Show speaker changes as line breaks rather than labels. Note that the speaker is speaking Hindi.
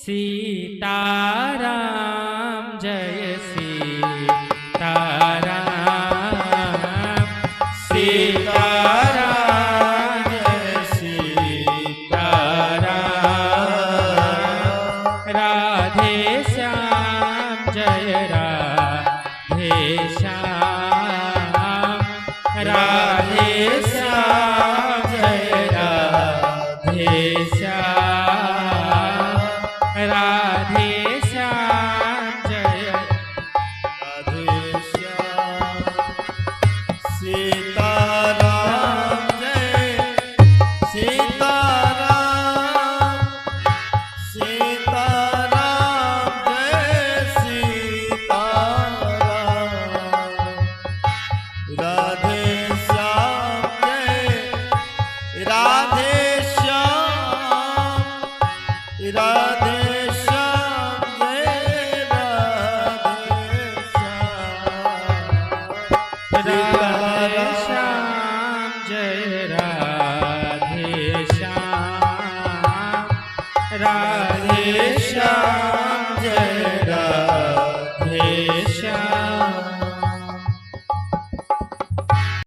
सीताराम जय सीताराम सीताराम जय सीताराम राधे श्याम जय राधे श्याम राधे श्याम जय राधे श्याम राधे श्याम जय राधे श्याम
सीताराम जय सीताराम सीताराम जय सीताराम राधे श्याम जय राधे श्याम राधे